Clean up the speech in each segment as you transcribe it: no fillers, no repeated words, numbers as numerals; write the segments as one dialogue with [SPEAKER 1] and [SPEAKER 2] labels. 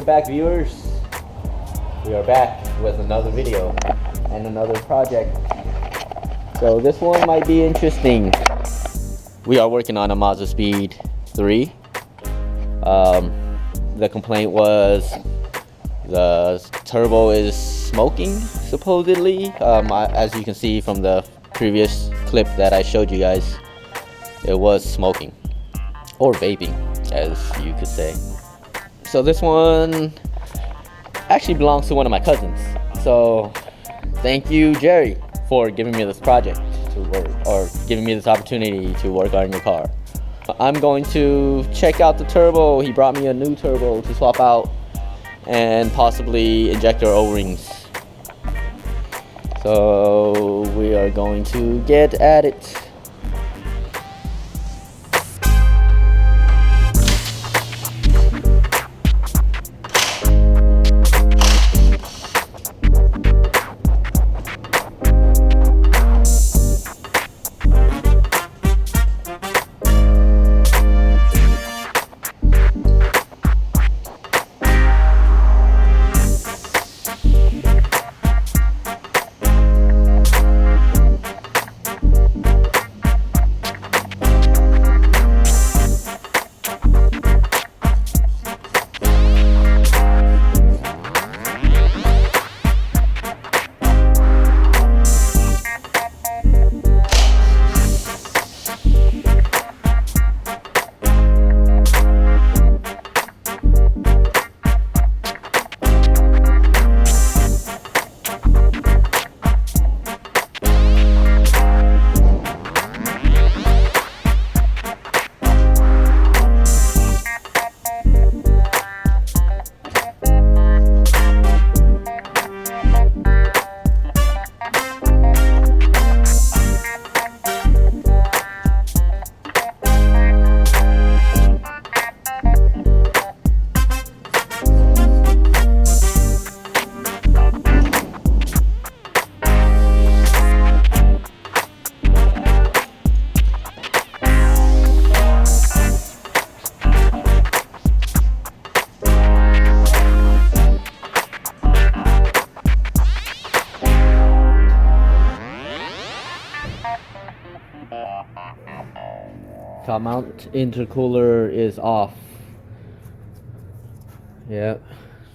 [SPEAKER 1] back, viewers. We are back with another video and another project. So this one might be interesting. We are working on a Mazdaspeed3. The complaint was the turbo is smoking, supposedly. As you can see from the previous clip that I showed you guys, it was smoking, or vaping, as you could say. So this one actually belongs to one of my cousins. So thank you, Jerry, for giving me this project to work, or giving me this opportunity to work on your car. I'm going to check out the turbo. He brought me a new turbo to swap out, and possibly injector O-rings. So we are going to get at it. Top mount intercooler is off. Yeah,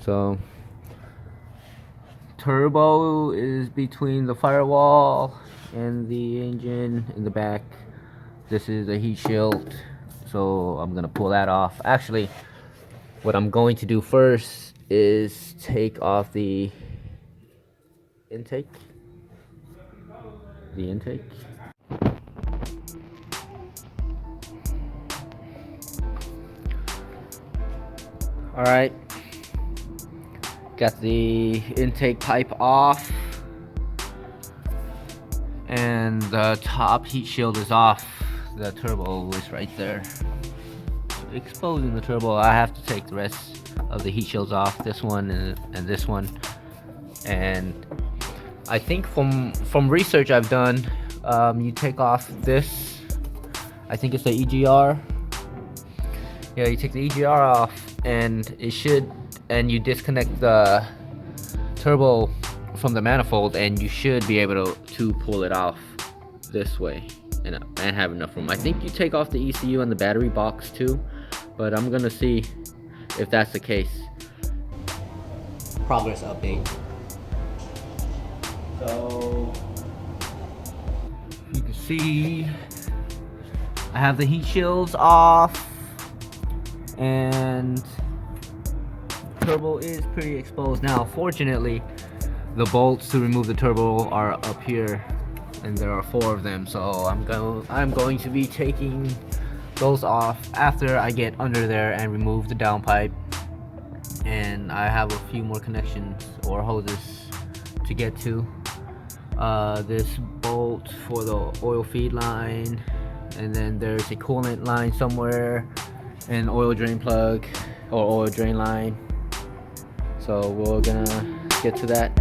[SPEAKER 1] so turbo is between the firewall and the engine in the back. This is a heat shield, so I'm gonna pull that off. Actually, what I'm going to do first is take off the intake. Alright, got the intake pipe off, and the top heat shield is off. The turbo is right there, exposing the turbo. I have to take the rest of the heat shields off, this one and this one. And I think from research I've done, you take off this, I think it's the EGR. Yeah, you take the EGR off, and you disconnect the turbo from the manifold, and you should be able to pull it off this way and have enough room. I think you take off the ECU and the battery box too, but I'm gonna see if that's the case. Progress update. So you can see I have the heat shields off, and turbo is pretty exposed now. Fortunately, the bolts to remove the turbo are up here, and there are 4 of them. So I'm going to be taking those off after I get under there and remove the downpipe. And I have a few more connections or hoses to get to. This bolt for the oil feed line, and then there's a coolant line somewhere, an oil drain plug or oil drain line. So we're gonna get to that.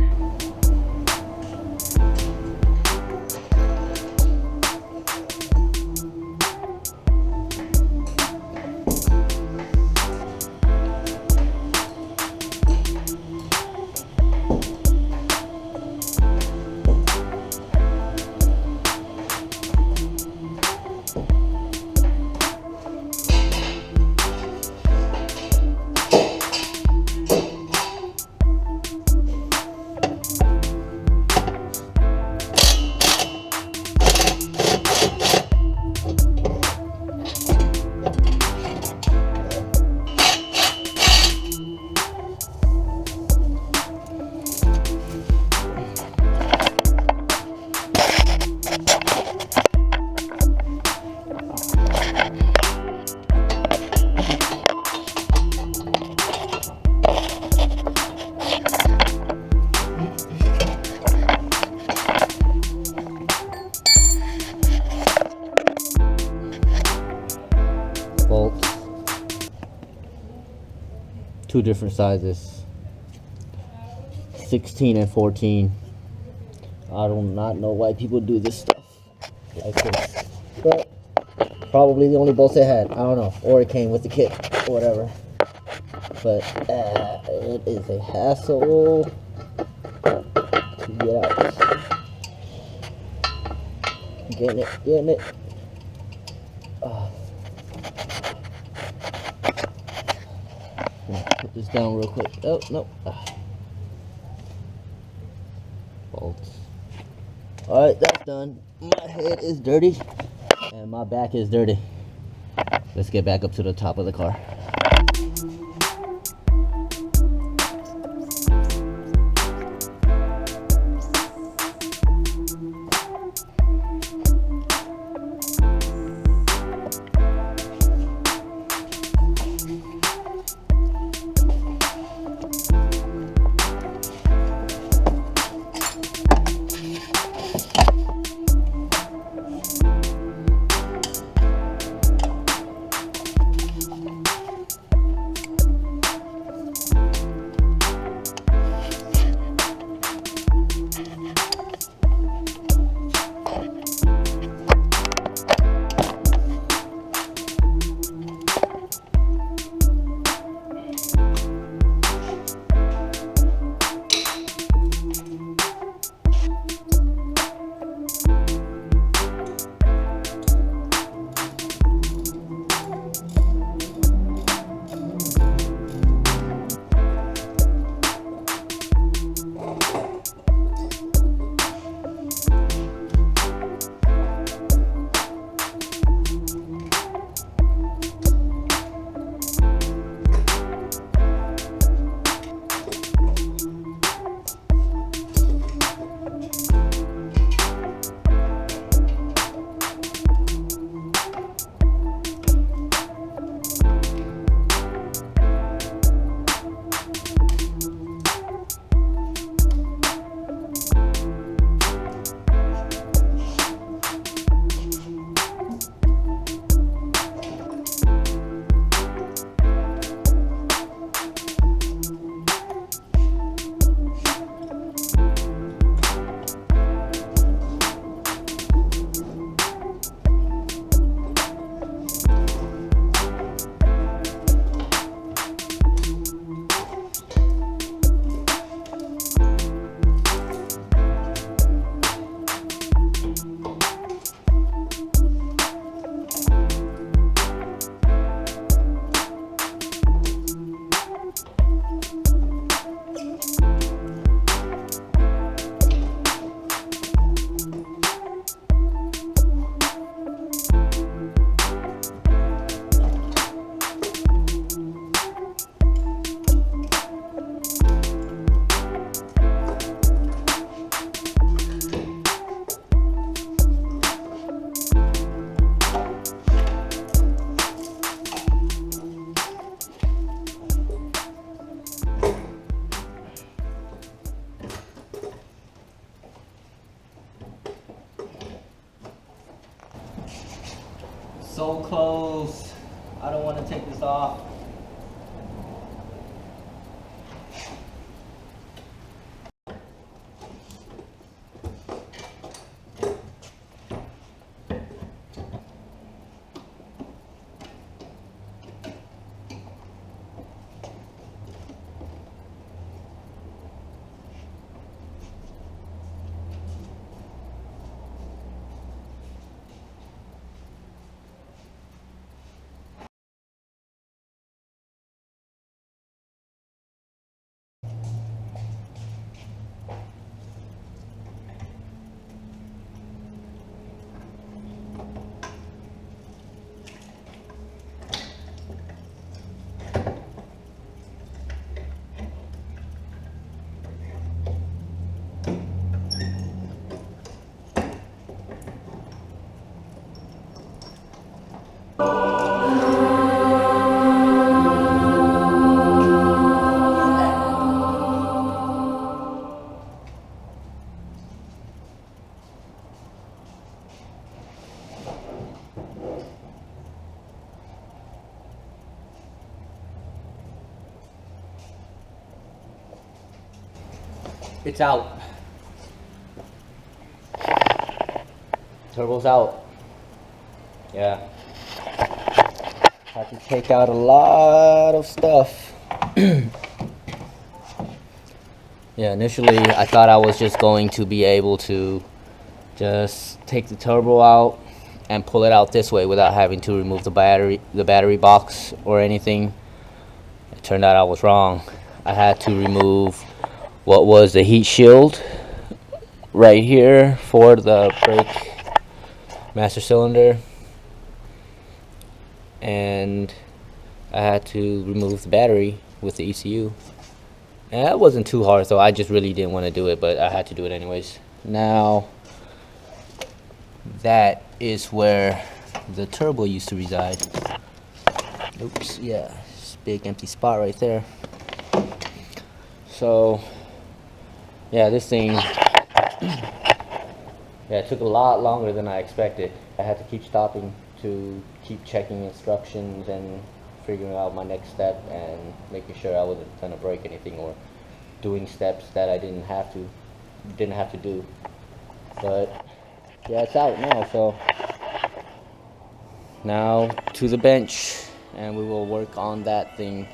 [SPEAKER 2] two different sizes, 16 and 14. I do not know why people do this stuff like this, but probably the only bolts they had. I don't know, or it came with the kit or whatever. But it is a hassle to get out. Getting it. Put this down real quick. Oh no. Bolts. All right, that's done. My head is dirty and my back is dirty. Let's get back up to the top of the car. So close. I don't want to take this off.
[SPEAKER 1] It's out. Turbo's out. Yeah. Had to take out a lot of stuff. Yeah, initially I thought I was just going to be able to just take the turbo out and pull it out this way without having to remove the battery box or anything. It turned out I was wrong. I had to remove what was the heat shield right here for the brake master cylinder, and I had to remove the battery with the ECU. And that wasn't too hard, so I just really didn't want to do it, but I had to do it anyways. Now that is where the turbo used to reside. Oops, yeah, it's a big empty spot right there. So yeah, this thing, yeah, it took a lot longer than I expected. I had to keep stopping to keep checking instructions and figuring out my next step and making sure I wasn't gonna break anything or doing steps that I didn't have to do. But yeah, it's out now, so now to the bench and we will work on that thing